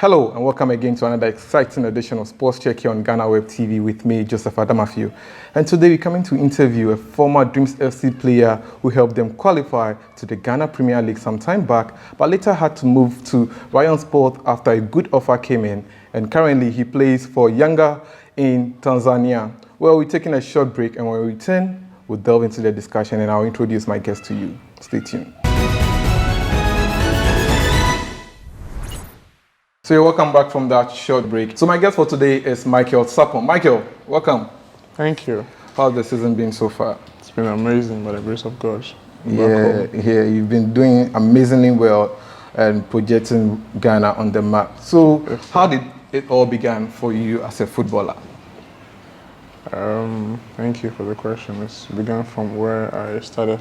Hello and welcome again to another exciting edition of Sports Check here on Ghana Web TV with me, Joseph Adamafio. And today we're coming to interview a former Dreams FC player who helped them qualify to the Ghana Premier League some time back, but later had to move to Rayon Sport after a good offer came in. And currently he plays for Yanga in Tanzania. Well, we're taking a short break, and when we return, we'll delve into the discussion and I'll introduce my guest to you. Stay tuned. So you're welcome back from that short break. So my guest for today is Michael Sarpong. Michael, welcome. Thank you. How's the season been so far? It's been amazing by the grace of God. Yeah, you've been doing amazingly well and projecting Ghana on the map. So how did it all begin for you as a footballer? Thank you for the question. It began from where I started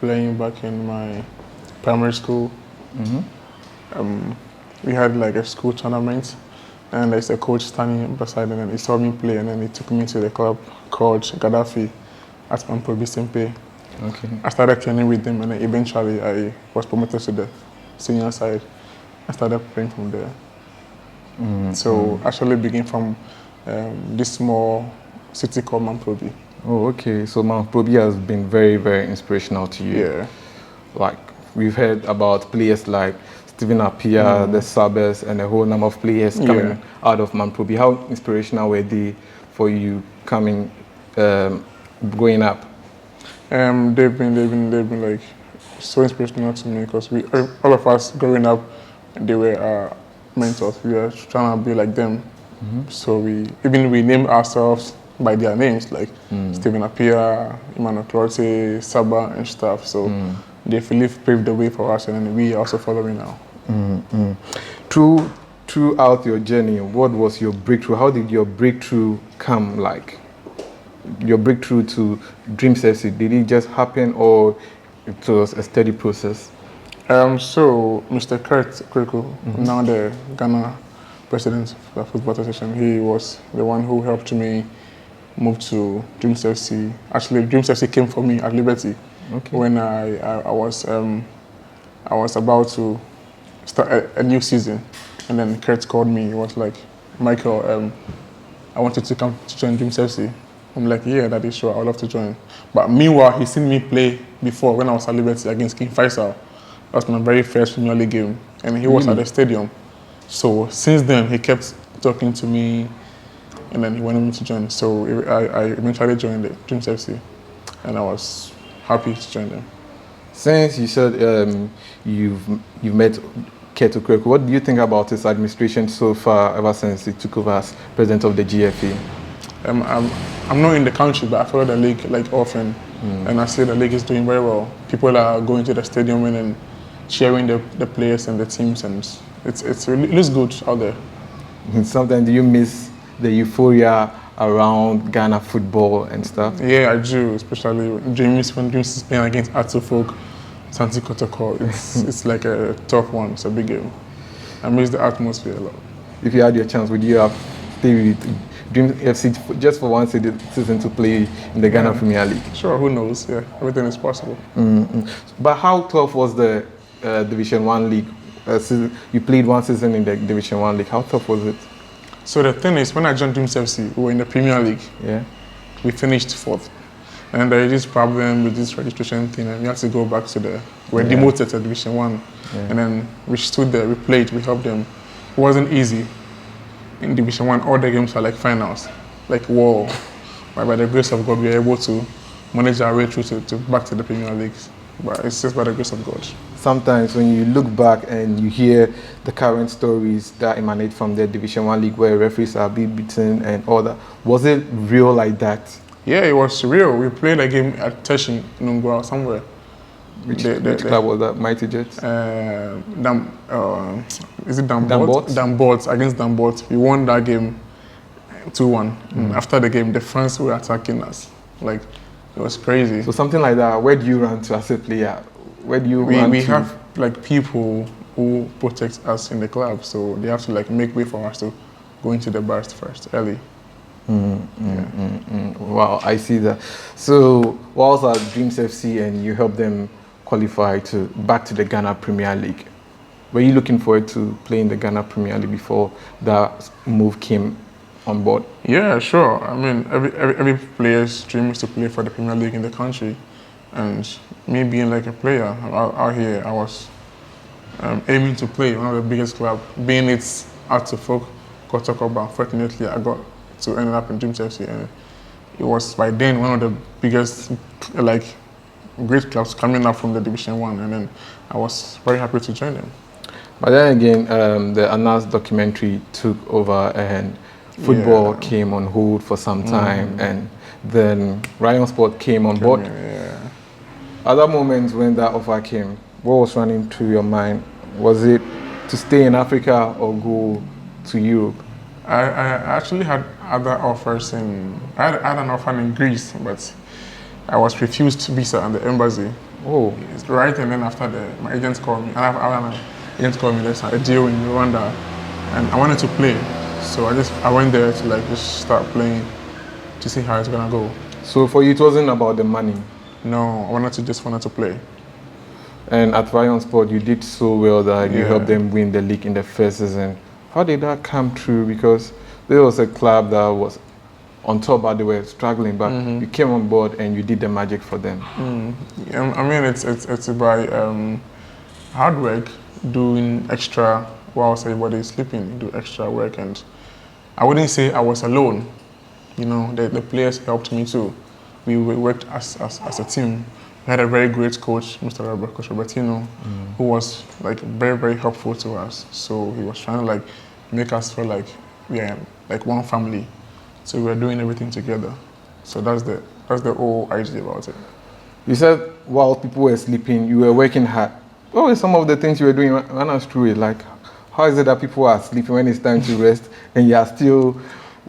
playing back in my primary school. We had like a school tournament, and there's a coach standing beside me, and he saw me play, and then he took me to the club called Gaddafi at Mamprobi Sempe. Okay. I started training with them, and then eventually I was promoted to the senior side. I started playing from there. So actually began from this small city called Mamprobi. Oh, okay. So Mamprobi has been very, very inspirational to you. Yeah. Like we've heard about players like Steven Appiah, the Sabers, and a whole number of players coming out of Mamprobi. How inspirational were they for you coming, growing up? They've been like so inspirational to me because all of us growing up, they were our mentors. We were trying to be like them. So we named ourselves by their names, like Steven Appiah, Emmanuel Clote, Saba, and stuff. So they paved the way for us, and then we are also following now. Throughout your journey, what was your breakthrough? How did your breakthrough come? Like your breakthrough to Dreams FC, did it just happen, or it was a steady process? So Mr. Kurt Kweku, now the Ghana president of the Football Association, he was the one who helped me move to Dreams FC. Actually, Dreams FC came for me at Liberty. Okay. When I was about to start a new season, and then Kurt called me. He was like, "Michael, I wanted to come to join Dreams FC." I'm like, "Yeah, that is sure. I'd love to join." But meanwhile, he seen me play before when I was at Liberty against King Faisal. That was my very first Premier League game, and he was at the stadium. So since then, he kept talking to me, and then he wanted me to join. So I eventually joined the Dreams FC, and I was happy to join them. Since you said you've met Kurt Kweku, what do you think about his administration so far, ever since he took over as president of the GFA? I'm not in the country, but I follow the league like often, and I see the league is doing very well. People are going to the stadium and then cheering the players and the teams, and it looks good out there. Sometimes do you miss the euphoria around Ghana football and stuff? Yeah, I do, especially when Dreams is playing against Atufok, Santi Kotoko. It's like a tough one. It's a big game. I miss the atmosphere a lot. If you had your chance, would you have stayed with Dreams FC just for one season to play in the Ghana Premier League? Sure, who knows? Yeah, everything is possible. But how tough was the Division 1 league? You played one season in the Division 1 league. How tough was it? So the thing is, when I joined Dreams FC, we were in the Premier League. Yeah. We finished 4th. And there is this problem with this registration thing, and we had to go back to we're demoted to Division 1. Yeah. And then we stood there, we played, we helped them. It wasn't easy. In Division 1, all the games are like finals, like war. But by the grace of God, we were able to manage our way through to back to the Premier League. But it's just by the grace of God. Sometimes when you look back and you hear the current stories that emanate from the Division 1 league where referees are being beaten and all that, was it real like that? Yeah, it was real. We played a game at Teshin, Nungwa, somewhere. Which club was that? Mighty Jets? Is it Dambot? Dambot, against Dambot. We won that game 2-1. After the game, the fans were attacking us. Like, it was crazy. So something like that, where do you run to as a player? Where do you run to? We have like people who protect us in the club, so they have to like make way for us to go into the bars first, early. Wow, I see that. So, whilst at Dreams FC and you helped them qualify back to the Ghana Premier League, Were you looking forward to play in the Ghana Premier League before that move came on board? Yeah, sure. I mean, every player's dream is to play for the Premier League in the country. And me being like a player out here, I was aiming to play one of the biggest clubs, being it's out to folk, got talk about. Fortunately, I got to end up in Dreams FC, and it was by then one of the biggest, like, great clubs coming up from the Division 1, and then I was very happy to join them. But then again, the announced documentary took over and football came on hold for some time, and then Ryan Sport came on board. Other moments when that offer came, what was running through your mind? Was it to stay in Africa or go to Europe? I actually had other offers I had an offer in Greece, but I was refused visa at the embassy. Oh. Right, and then after my agent called me, and my agent called me, there's a deal in Rwanda, and I wanted to play. So I went there to like just start playing to see how it's gonna go. So for you, it wasn't about the money? No, I just wanted to play. And at Ryan Sport, you did so well that you helped them win the league in the first season. How did that come true? Because there was a club that was on top, but they were struggling. But you came on board and you did the magic for them. I mean, it's by hard work, doing extra whilst everybody is sleeping, do extra work. And I wouldn't say I was alone. You know, the players helped me too. We worked as a team. We had a very great coach, Coach Robertino, who was like very, very helpful to us. So he was trying to like make us feel like we are like one family. So we were doing everything together. So that's the whole idea about it. You said while people were sleeping, you were working hard. What were some of the things you were doing? Run us through it. Like, how is it that people are sleeping when it's time to rest and you are still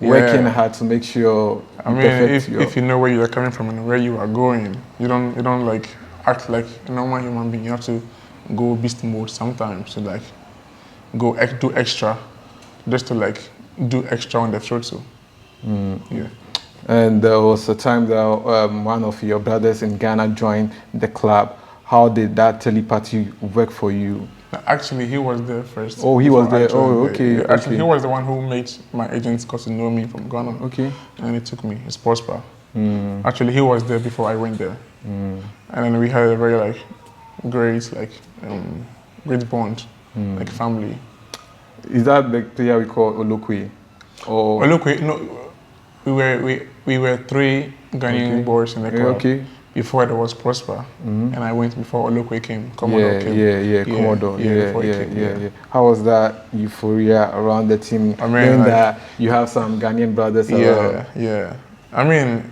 working hard to make sure I mean, if you know where you are coming from and where you are going, you don't like act like a normal human being. You have to go beast mode sometimes to like do extra, just to like do extra on the field too. Yeah. And there was a time that one of your brothers in Ghana joined the club. How did that telepathy work for you? Actually, he was there first. Oh, he was there. Oh, okay. Actually, he was the one who made my agents got to know me from Ghana. Okay. And he took me. It's Prosper. Actually, he was there before I went there. And then we had a very like great great bond, like family. Is that the player we call Olokwe? Or Olokwe? No, we were three Ghanaian boys in the club. Okay. Before there was Prosper, and I went before Olokwe came. Commodore came. Commodore. Yeah. How was that euphoria around the team? I mean, like, that you have some Ghanaian brothers around. Yeah. I mean,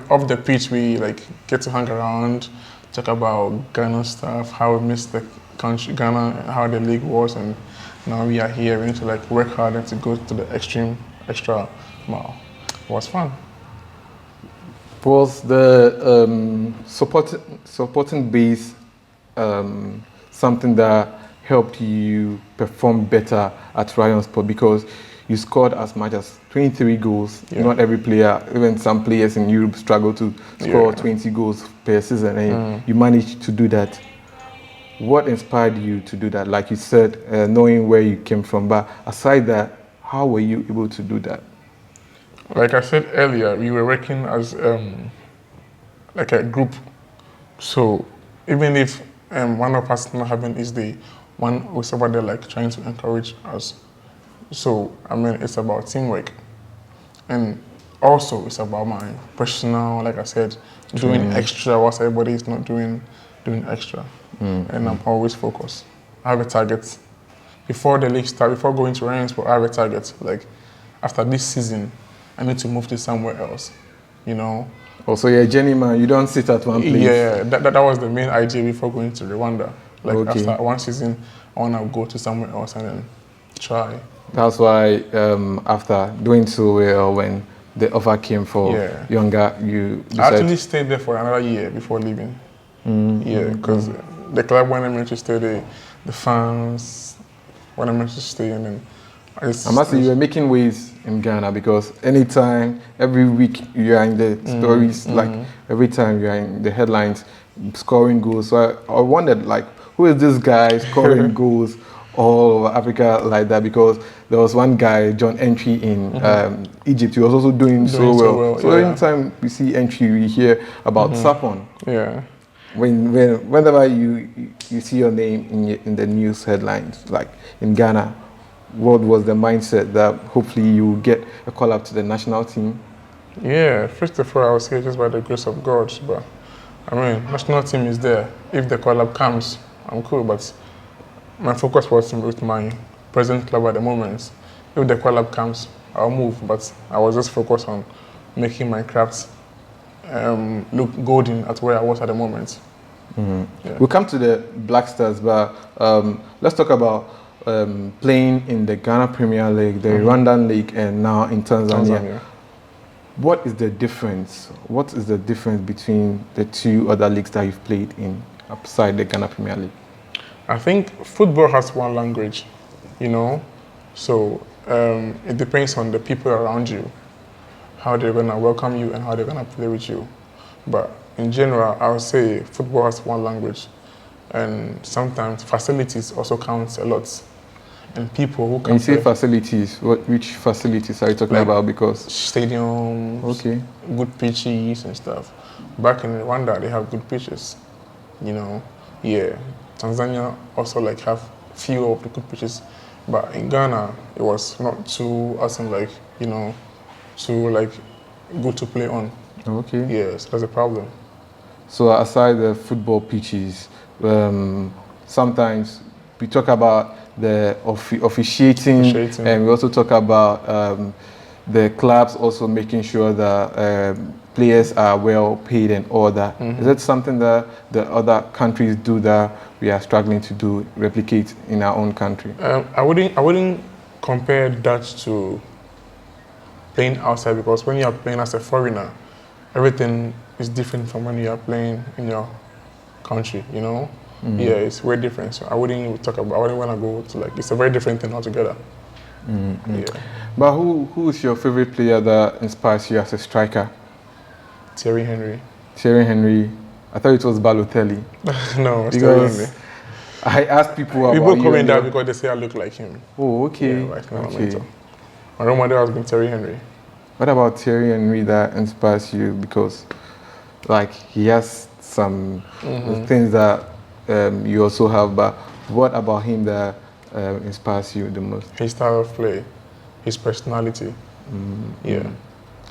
off the pitch we like get to hang around, talk about Ghana stuff, how we missed the country, Ghana, how the league was, and now we are here. We need to like work hard and to go to the extra mile. It was fun. Was the supporting base something that helped you perform better at Ryan Sport? Because you scored as much as 23 goals. Not every player, even some players in Europe struggle to score 20 goals per season, and you managed to do that. What inspired you to do that? Like you said, knowing where you came from, but aside that, how were you able to do that? Like I said earlier, we were working as like a group. So even if one of us not having is the one who's over there like trying to encourage us. So I mean, it's about teamwork, and also it's about my personal, like I said, doing extra whilst everybody is not doing extra, and I'm always focused. I have a target before the league starts. Before going to Ryan Sport, I have a target. Like after this season, I need to move to somewhere else, you know. Also, you're a journeyman. You don't sit at one place. Yeah, that was the main idea before going to Rwanda. Like after one season, I want to go to somewhere else and then try. That's why after doing so well, when the offer came for younger, you decided... I actually stayed there for another year before leaving. Because the club wanted me to stay there, the fans wanted me to stay, and then I must say you were making waves in Ghana, because anytime, every week you are in the stories, like every time you are in the headlines, scoring goals. So I wondered, like, who is this guy scoring goals all over Africa like that? Because there was one guy, John Entry in Egypt. He was also doing so well. So anytime we see Entry, we hear about Sarpong. Yeah. Whenever you see your name in the news headlines, like in Ghana, what was the mindset that hopefully you get a call up to the national team? Yeah, first of all, I would say just by the grace of God. But I mean, national team is there. If the call up comes, I'm cool. But my focus was with my present club at the moment. If the call up comes, I'll move. But I was just focused on making my craft look golden at where I was at the moment. Yeah. We'll come to the Black Stars, but let's talk about playing in the Ghana Premier League, the Rwandan League, and now in Tanzania. What is the difference? What is the difference between the two other leagues that you've played in outside the Ghana Premier League? I think football has one language, so it depends on the people around you, how they're gonna welcome you and how they're gonna play with you. But in general, I would say football has one language, and sometimes facilities also count a lot. And people who can. When you say facilities, which facilities are you talking about? Because stadiums, good pitches and stuff. Back in Rwanda, they have good pitches. Yeah. Tanzania also have few of the good pitches, but in Ghana, it was not too awesome, too good to play on. Okay. Yes, that's a problem. So aside the football pitches, sometimes we talk about the officiating, and we also talk about the clubs also making sure that players are well paid and all that. Is that something that the other countries do that we are struggling to replicate in our own country? I wouldn't compare that to playing outside, because when you are playing as a foreigner, everything is different from when you are playing in your country, Yeah, it's very different. So I wouldn't want to go to it's a very different thing altogether. Yeah. But who is your favorite player that inspires you as a striker? Thierry Henry. Thierry Henry. I thought it was Balotelli. No, it's Thierry Henry. I asked people about people comment that because they say I look like him. Oh, okay. Yeah, okay. My role model has been Thierry Henry. What about Thierry Henry that inspires you? Because he has some things that you also have, but what about him that inspires you the most? His style of play, his personality. Yeah.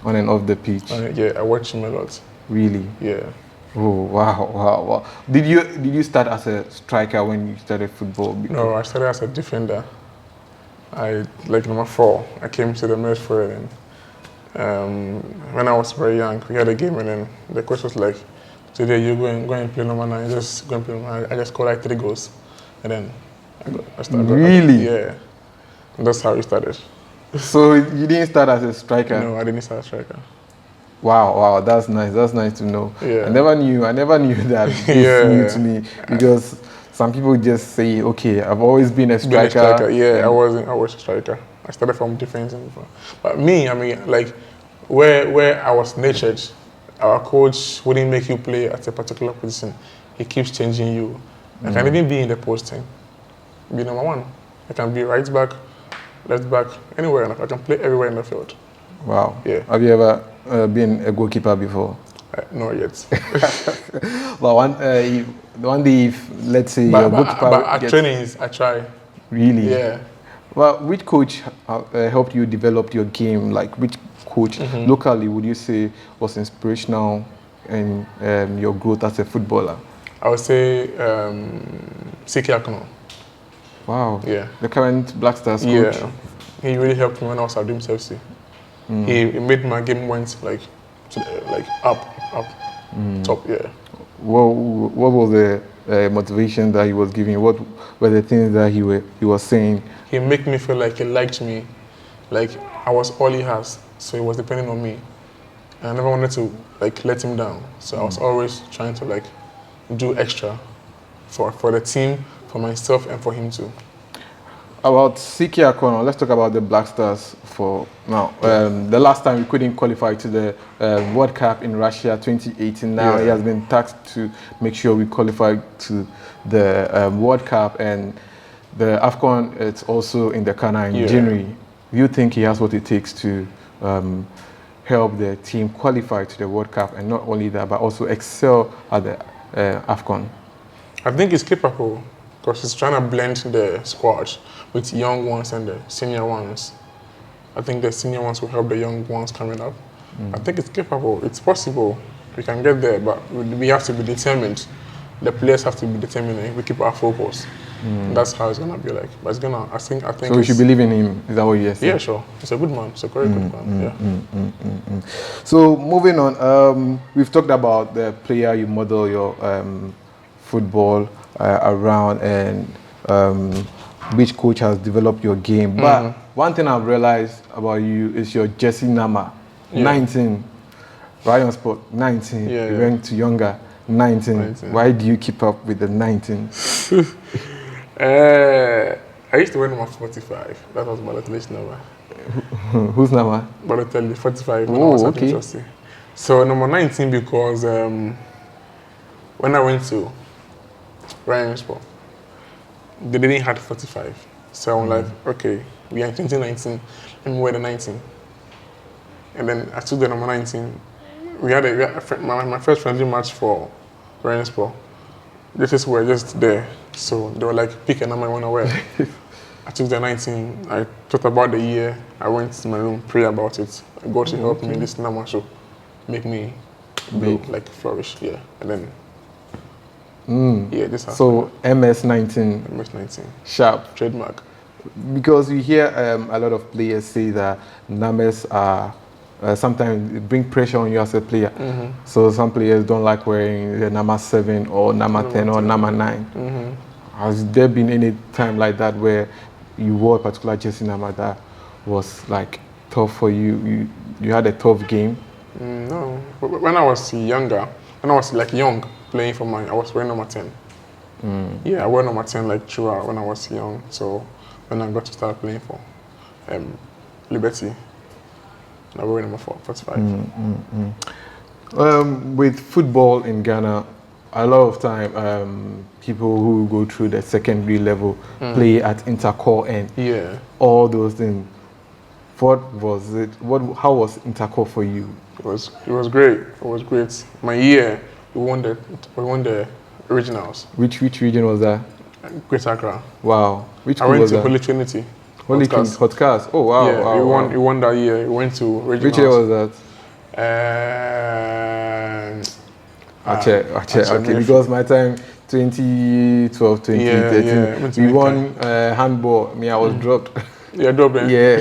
On and off the pitch. Yeah, I watch him a lot. Really? Yeah. Oh wow! Did you start as a striker when you started football? No, I started as a defender. I number 4. I came to the midfield, and when I was very young, we had a game, and then the coach was like, "Today you go and play number 9. Just go and play number 9." I just scored 3 goals, and then I started. Really? Yeah. And that's how it started. So you didn't start as a striker? No, I didn't start as a striker. Wow, that's nice. That's nice to know. Yeah. I never knew that. It's new to me, because some people just say, "Okay, I've always been a striker." Yeah, I was a striker. I started from defense, but me, where I was natured, our coach wouldn't make you play at a particular position. He keeps changing you. I can even be in the posting, be number 1. I can be right back, left back, anywhere. I can play everywhere in the field. Wow. Yeah. Have you ever been a goalkeeper before? Not yet. But one day, if, let's say, your goalkeeper but at trainings, I try. Really? Yeah. Well, which coach helped you develop your game? Which coach locally would you say was inspirational in your growth as a footballer? I would say Siki Akono. Wow. Yeah. The current Black Stars coach. Yeah. He really helped me when I was at Dreams FC. He made my game went up, top. Yeah. What was the motivation that he was giving you? What were the things that he was saying? He made me feel like he liked me, like I was all he has. So he was depending on me. And I never wanted to let him down. So I was always trying to do extra for the team, for myself, and for him too. About Siki Akono, let's talk about the Black Stars for now. The last time we couldn't qualify to the World Cup in Russia 2018. Now he has been tasked to make sure we qualify to the World Cup, and the AFCON, it's also in the Ghana in January. Do you think he has what it takes to help the team qualify to the World Cup, and not only that, but also excel at the AFCON? I think he's capable because he's trying to blend the squad with young ones and the senior ones. I think the senior ones will help the young ones coming up. I think it's capable. It's possible. We can get there, but we have to be determined. The players have to be determined, and we keep our focus. That's how it's gonna be like. But it's gonna. I think. So we should believe in him. Is that what you're saying? Yeah, sure. He's a good man. He's a very good man. So moving on, we've talked about the player you model your football around, and which coach has developed your game. But one thing I've realized about you is your jersey number, 19. Ryan Sport, 19. You went to younger, 19. Why do you keep up with the 19? I used to wear number 45. That was Balotelli's number. Whose number? Balotelli, 45. When I was at Chelsea. So number 19 because when I went to Ryan Sport, they didn't have 45. So I'm like, okay, we are in 2019, let me wear the 19. And then I took the number 19. We had my first friendly match for Ryan Sport. This were just there. So they were like, pick a number I want to wear. I took the 19. I thought about the year. I went to my room, pray about it. God to help me this number should make me like flourish. Yeah. And then this happened. So MS19. MS19. Sharp. Trademark. Because we hear a lot of players say that numbers are sometimes bring pressure on you as a player. So some players don't like wearing the number 7 or number 10 or number 9. Has there been any time like that where you wore a particular jersey number that was like tough for you? You had a tough game? No. When I was younger, when I was like young, playing for I was wearing number 10. Yeah, I wore number 10 like throughout when I was young. So when I got to start playing for Liberty, I wore number 45. With football in Ghana, a lot of time people who go through the secondary level play at intercore and all those things. What was it? How was intercore for you? It was great. It was great. My year, we won the regionals. Which region was that? Great Accra. Wow. Which I went was to that? Holy Trinity. Holy Trinity. Hotcast. Oh wow. Yeah, wow, we won that year. We went to regionals. Which year was that? I check. Okay, because my time 2012, 2013, we won handball. Me, I was dropped. Yeah, dropped. Yeah.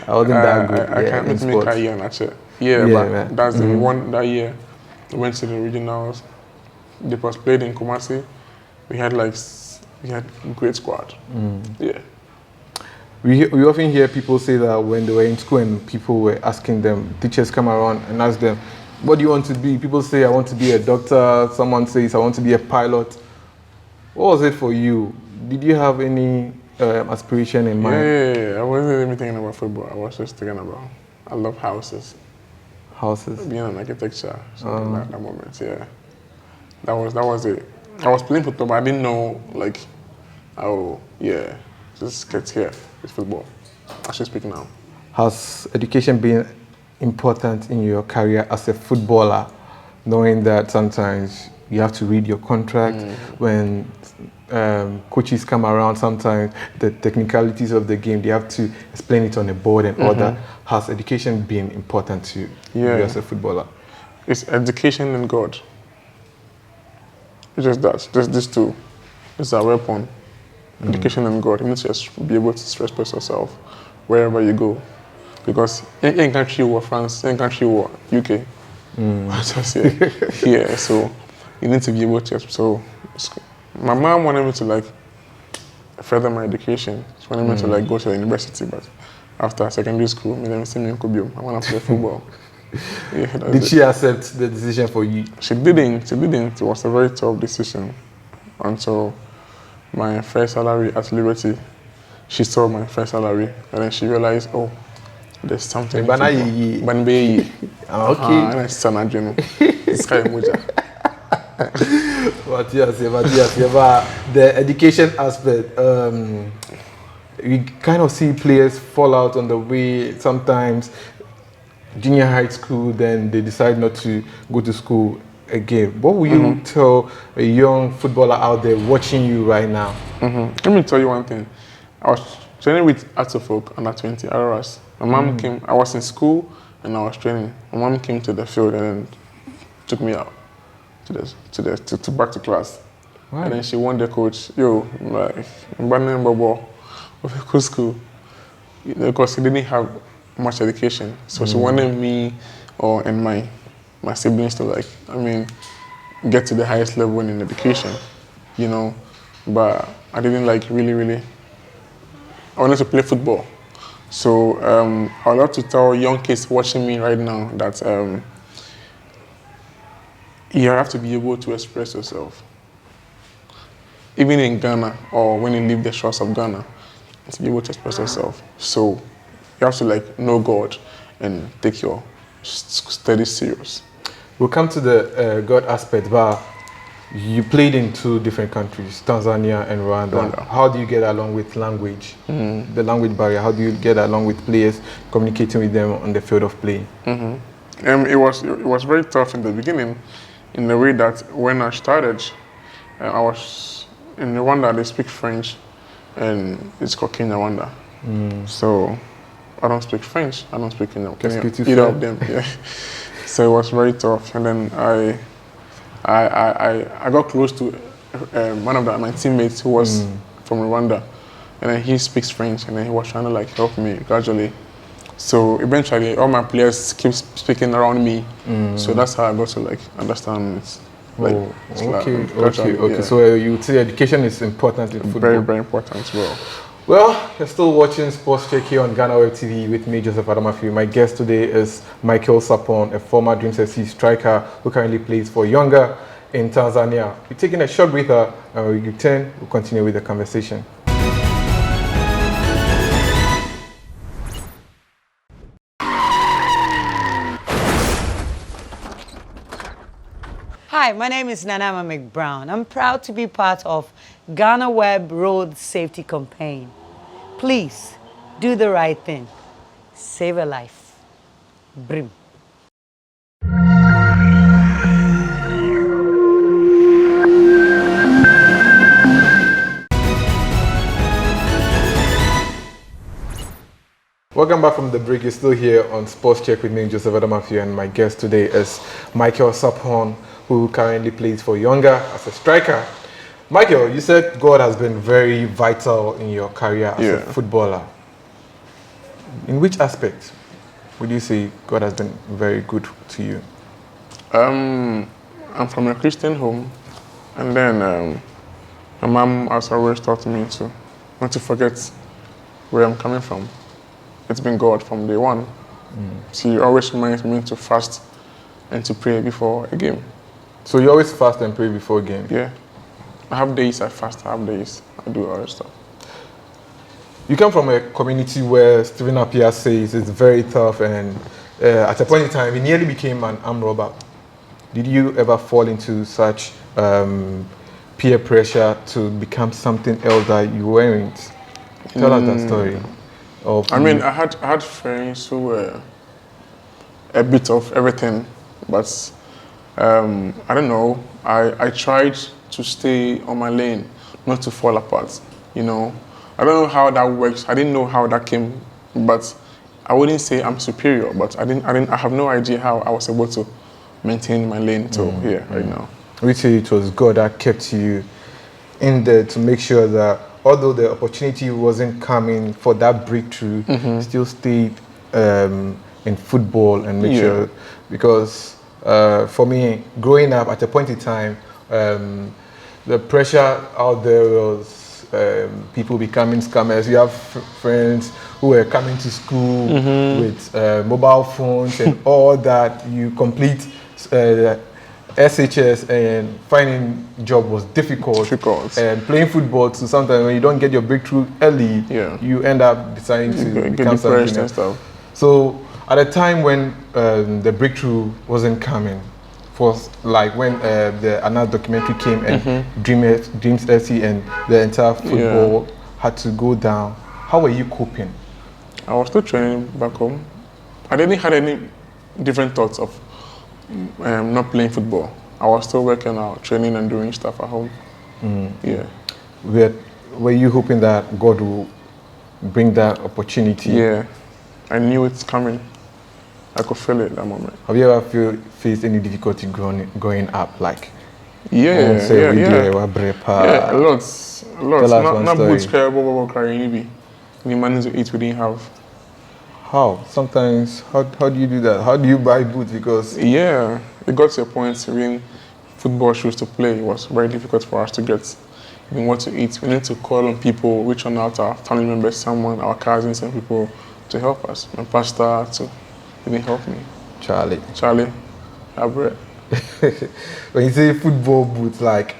I wasn't that good. I can't make a year actually. Yeah, but man. That's the we won that year. We went to the regionals. They was played in Kumasi. We had great squad. Yeah. We often hear people say that when they were in school and people were asking them, teachers come around and ask them, what do you want to be? People say, I want to be a doctor. Someone says, I want to be a pilot. What was it for you? Did you have any aspiration in mind? Yeah. I wasn't even thinking about football. I was just thinking about, I love houses. Houses? Being an architecture, something like that moment, yeah. That was it. I was playing football, but I didn't know, like, just get here with football. I should speak now. Has education been important in your career as a footballer, knowing that sometimes you have to read your contract when coaches come around, sometimes the technicalities of the game, they have to explain it on a board and all that. Has education been important to you as a footballer? It's education and God. It's just that. Just these two. It's a weapon. Education and God. You need to just be able to express yourself wherever you go. Because in country or France, in country or UK. Just here. So you need to be able to. So my mom wanted me to further my education. She wanted me to go to the university, but after secondary school, I want to play football. Did she accept the decision for you? She didn't. It was a very tough decision until my first salary at Liberty she saw my first salary, and then she realized, oh, there's something. Okay. And I said, it's kind of muja. But yes, the education aspect, we kind of see players fall out on the way sometimes. Junior high school, then they decide not to go to school again. What will you tell a young footballer out there watching you right now? Let me tell you one thing. I was training with Atofok under 20 Aroras. My mom came. I was in school and I was training. My mom came to the field and then took me out to back to class. Right. And then she warned the coach, "Yo, like, I'm banning Bobo of school because he didn't have much education. So she wanted me and my siblings to get to the highest level in education, you know. But I didn't really. I wanted to play football. So I would love to tell young kids watching me right now that you have to be able to express yourself. Even in Ghana or when you leave the shores of Ghana, to be able to express yourself. So you have to know God and take your studies serious. We'll come to the God aspect, but you played in 2 different countries, Tanzania and Rwanda. How do you get along with language, the language barrier? How do you get along with players, communicating with them on the field of play? It was very tough in the beginning, in the way that when I started, I was in Rwanda. They speak French, and it's called Kenya Rwanda. So I don't speak French. I don't speak Kenya. Either of them. Yeah. So it was very tough, and then I got close to one of my teammates who was from Rwanda, and then he speaks French, and then he was trying to help me gradually. So eventually, all my players keep speaking around me. So that's how I got to understand it. Okay. Yeah. So you would say education is important in football. Very, very important as well. Well, you're still watching Sports Check here on Ghana Web TV with me, Joseph Adamafi. My guest today is Michael Sarpong, a former Dreams FC striker who currently plays for Yanga in Tanzania. We're taking a short breather, and when we return, we'll continue with the conversation. Hi, my name is Nanama McBrown. I'm proud to be part of Ghana Web Road Safety Campaign. Please, do the right thing. Save a life. Brim. Welcome back from the break. You're still here on Sports Check with me, Joseph Adamafi, and my guest today is Michael Sarpong, who currently plays for Yanga as a striker. Michael, you said God has been very vital in your career as a footballer. In which aspect would you say God has been very good to you? I'm from a Christian home, and then my mom has always taught me to not to forget where I'm coming from. It's been God from day one. She always reminds me to fast and to pray before a game. So you always fast and pray before a game? Yeah. I have days I fast, I have days I do other stuff. You come from a community where Stephen Appiah says it's very tough, and at a point in time, he nearly became an armed robber. Did you ever fall into such peer pressure to become something else that you weren't? Tell us that story. I had friends who were a bit of everything, but I don't know. I tried to stay on my lane, not to fall apart. You know, I don't know how that works. I didn't know how that came, but I wouldn't say I'm superior. But I have no idea how I was able to maintain my lane till here right now. We say it was God that kept you in there to make sure that although the opportunity wasn't coming for that breakthrough, still stayed in football and make sure, because for me, growing up at a point in time, the pressure out there was people becoming scammers. You have friends who were coming to school with mobile phones and all that. You complete SHS and finding job was difficult. And playing football too, sometimes when you don't get your breakthrough early, you end up deciding to become something else. So at a time when the breakthrough wasn't coming, was like when another documentary came and Dreams FC and the entire football had to go down. How were you coping? I was still training back home. I didn't have any different thoughts of not playing football. I was still working out, training and doing stuff at home. Yeah. Were you hoping that God will bring that opportunity? Yeah. I knew it's coming. I could feel it at that moment. Have you ever faced any difficulty growing up? Like, yeah, lots. Not boots crying, maybe. The money to eat we didn't have. How? Sometimes, how do you do that? How do you buy boots? Because yeah, it got to a point when football shoes to play, it was very difficult for us to get. What to eat, we need to call on people, reach on out our family members, someone, our cousins and people to help us. My pastor too, he didn't help me. Charlie, Albert. When you say football boots, like,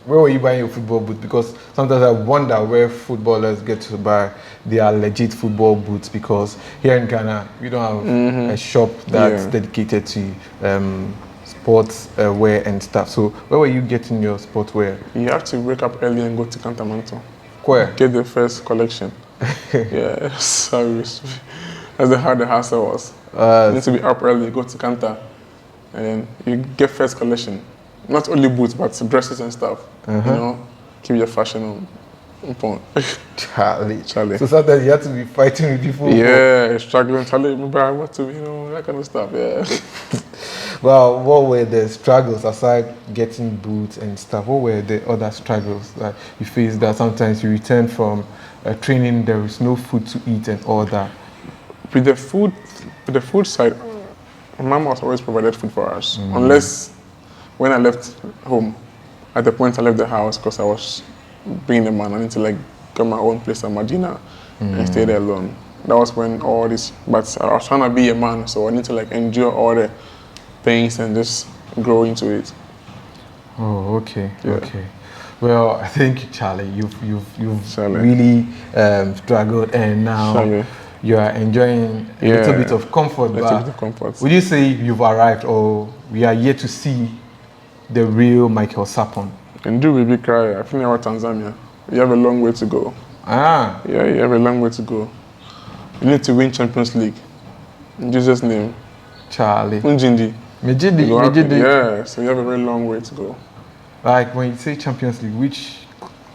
where were you buying your football boots? Because sometimes I wonder where footballers get to buy their legit football boots, because here in Ghana, we don't have a shop that's dedicated to sports wear and stuff. So where were you getting your sports wear? You have to wake up early and go to Cantamanto. Where? Get the first collection. Yeah, sorry. That's how the hassle was. You need to be up early, go to Canta, and then you get first collection. Not only boots, but dresses and stuff. You know, keep your fashion on point. Charlie. So sometimes you have to be fighting with people. Yeah, struggling. Charlie, maybe I want to, that kind of stuff. Yeah. Well, what were the struggles aside getting boots and stuff? What were the other struggles that you faced? That sometimes you return from training, there is no food to eat and all that. With the food side, my mom has always provided food for us, unless when I left home, at the point I left the house because I was being a man, I need to get my own place at Medina and stay there alone. That was when all this, but I was trying to be a man, so I need to endure all the pains and just grow into it. Oh, okay, okay. Well, I think Charlie, you've really struggled, and now you are enjoying a little bit of comfort. Would you say you've arrived, or we are yet to see the real Michael Sarpong? And do baby cry. I think about Tanzania. You have a long way to go. Yeah, you have a long way to go. You need to win Champions League. In Jesus' name. Charlie. Unjindi. Mijidi. Yeah, so you have a very long way to go. Like when you say Champions League,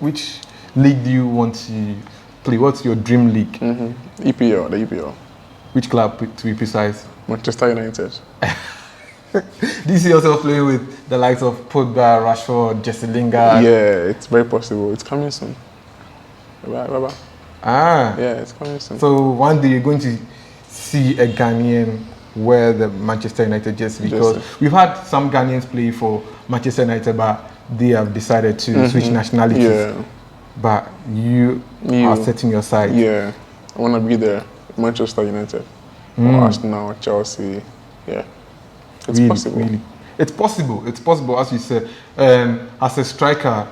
which league do you want to play? What's your dream league? EPL, the EPL. Which club, to be precise? Manchester United. Do you see yourself playing with the likes of Pogba, Rashford, Jesse Lingard? Yeah, it's very possible. It's coming soon. Bye-bye. Ah. Yeah, it's coming soon. So one day you're going to see a Ghanaian wear the Manchester United jersey, because we've had some Ghanaians play for Manchester United, but they have decided to switch nationalities. Yeah. But you are setting your sights. Yeah, I want to be there. Manchester United, or Arsenal, Chelsea. Yeah. It's possible. Really. It's possible. It's possible, as you said. As a striker,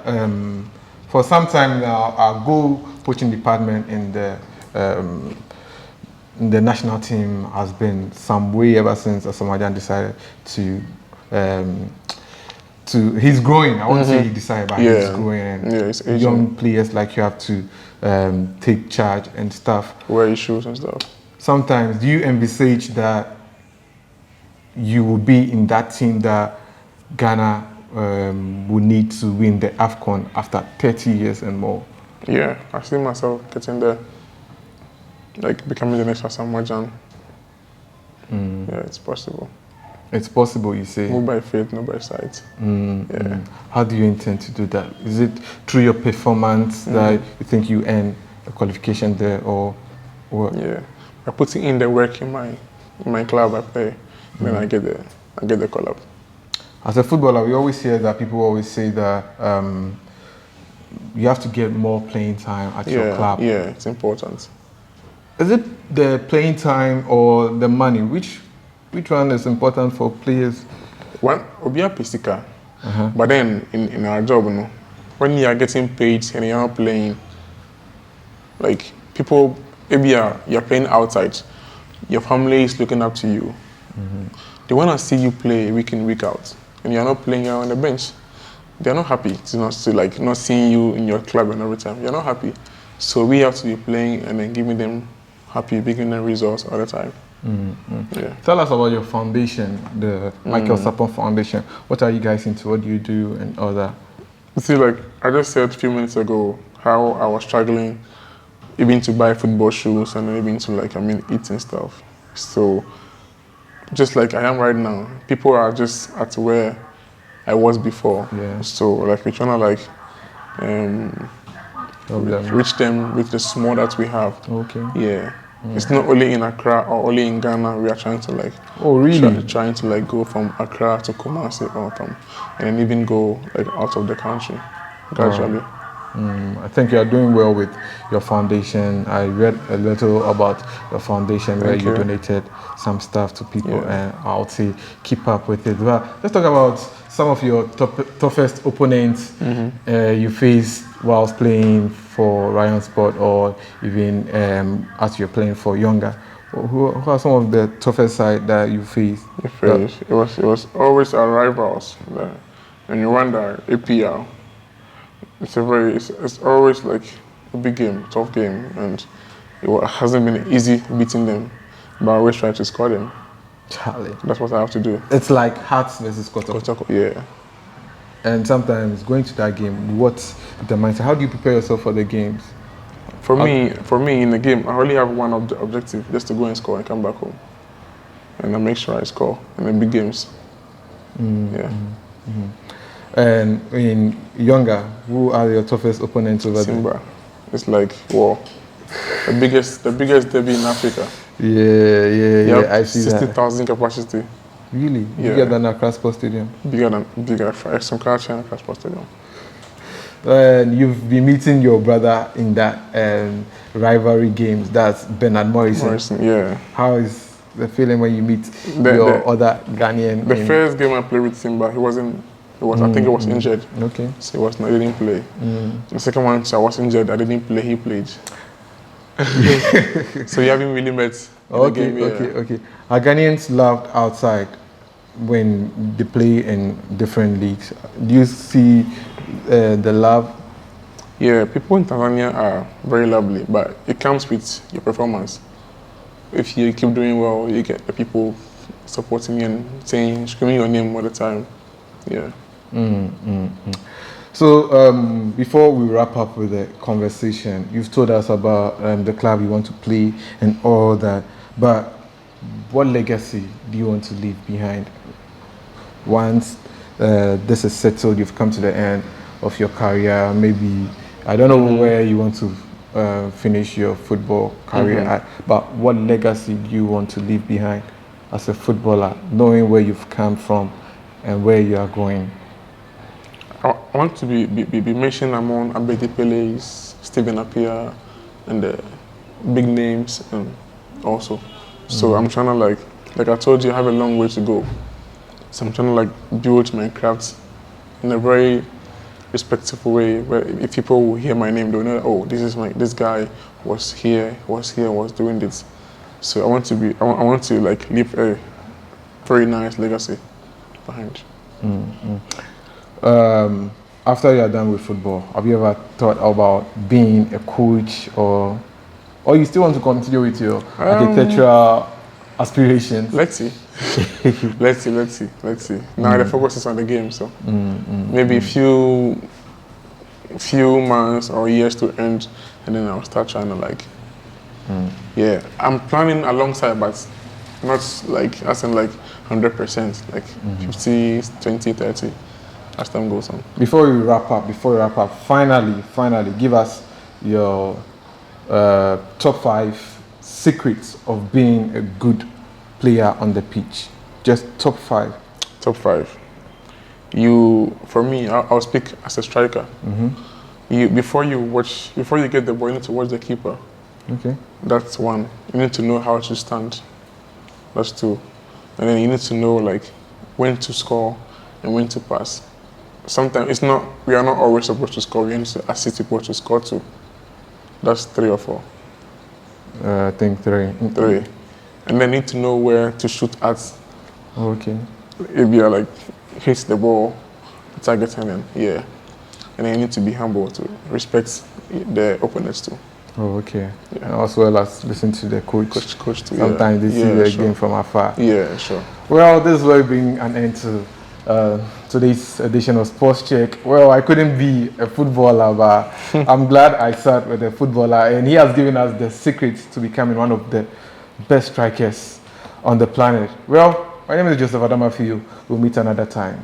for some time now, our goal poaching department in the national team has been some way ever since Asamoah decided to. He's growing. I won't say he decided, but he's growing. And young players like you have to take charge and stuff. Wear your shoes and stuff. Sometimes, do you envisage that you will be in that team that Ghana will need to win the AFCON after 30 years and more? Yeah, I see myself getting there, becoming the next Asamoah Gyan. Yeah, it's possible. It's possible, you say? Move by faith, not by sight. Yeah. How do you intend to do that? Is it through your performance that you think you earn a qualification there, or what? Yeah, by putting in the work in my club I play. Then I get the call up. As a footballer, we always hear that people always say that you have to get more playing time at your club. Yeah, it's important. Is it the playing time or the money? Which one is important for players? one Obia Pisika. But then in our job, you know, when you are getting paid and you're not playing, like people, maybe you're playing outside, your family is looking up to you. They want to see you play week in, week out, and you're not playing, you're on the bench. They're not happy not seeing you in your club and every time. You're not happy. So we have to be playing and then giving them giving them results all the time. Yeah. Tell us about your foundation, the Michael Sarpong Foundation. What are you guys into? What do you do and all that? See, like I just said a few minutes ago, how I was struggling even to buy football shoes and even to eat and stuff. So just like I am right now, people are just at where I was before. Yeah. So like we're trying to reach them with the small that we have. Okay. Yeah. It's not only in Accra or only in Ghana. We are trying to Oh really? trying to go from Accra to Kumasi and then even go out of the country gradually. I think you are doing well with your foundation. I read a little about your foundation where you donated some stuff to people, and I would say keep up with it. Well, let's talk about some of your toughest opponents you faced whilst playing for Ryan Sport or even as you're playing for Younger. Who are some of the toughest side that you faced? It was always our rivals, and you wonder APL. It's always like a big game, tough game, and it hasn't been easy beating them, but I always try to score them. Charlie. That's what I have to do. It's like Hearts versus Kotoko. Yeah. And sometimes going to that game, what's the mindset? How do you prepare yourself for the games? For me in the game, I only have one objective, just to go and score and come back home. And I make sure I score in the big games. And in Younger, who are your toughest opponents over there? Simba. It's like, wow, the biggest derby in Africa. Yeah, I see 60,000 capacity. Really? Yeah. Bigger than Accra Sports Stadium? Bigger some Accra Sports Stadium. And you've been meeting your brother in that rivalry games. That's Bernard Morrison. Yeah. How is the feeling when you meet your other Ghanaian? The first game I played with Simba, I think he was injured. Okay. So he didn't play. The second one, I was injured. I didn't play. He played. So you haven't really met. Okay. Are Ghanaians loved outside when they play in different leagues? Do you see the love? Yeah, people in Tanzania are very lovely, but it comes with your performance. If you keep doing well, you get the people supporting you and screaming your name all the time. Yeah. So before we wrap up with the conversation, you've told us about the club you want to play and all that, but what legacy do you want to leave behind? Once this is settled, you've come to the end of your career, maybe, I don't know where you want to finish your football career at, but what legacy do you want to leave behind as a footballer, knowing where you've come from and where you are going? I want to be mentioned among Abedi Pele's, Stephen Appiah, and the big names also. So I'm trying to like I told you, I have a long way to go. So I'm trying to build my craft in a very respectful way, where if people will hear my name, they'll know, oh, this guy was here, was doing this. So I want to leave a very nice legacy behind. After you're done with football, have you ever thought about being a coach, or you still want to continue with your architectural aspirations? Let's see. Let's see. Now the focus is on the game, so maybe a few months or years to end, and then I'll start trying to yeah, I'm planning alongside, but not as in 100%, 50, 20, 30 as time goes on. Before we wrap up, finally, give us your top 5 secrets of being a good player on the pitch. Just top 5. Top 5. For me, I'll speak as a striker. Before you get the ball, you need to watch the keeper. Okay. That's 1. You need to know how to stand. That's 2. And then you need to know when to score and when to pass. Sometimes we are not always supposed to score. We need to assist people to score too. That's 3 or 4. I think 3. 3. And they need to know where to shoot at. Okay. If you are like hits the ball, targeting them, yeah. And they need to be humble to respect their opponents too. Oh, okay. Yeah. And as well as listen to the coach. Coach too. Sometimes they see the game from afar. Yeah, sure. Well, this is where we bring an end to today's edition of Sports Check. Well, I couldn't be a footballer, but I'm glad I sat with a footballer, and he has given us the secret to becoming one of the best strikers on the planet. Well, my name is Joseph Adamafiu. We'll meet another time.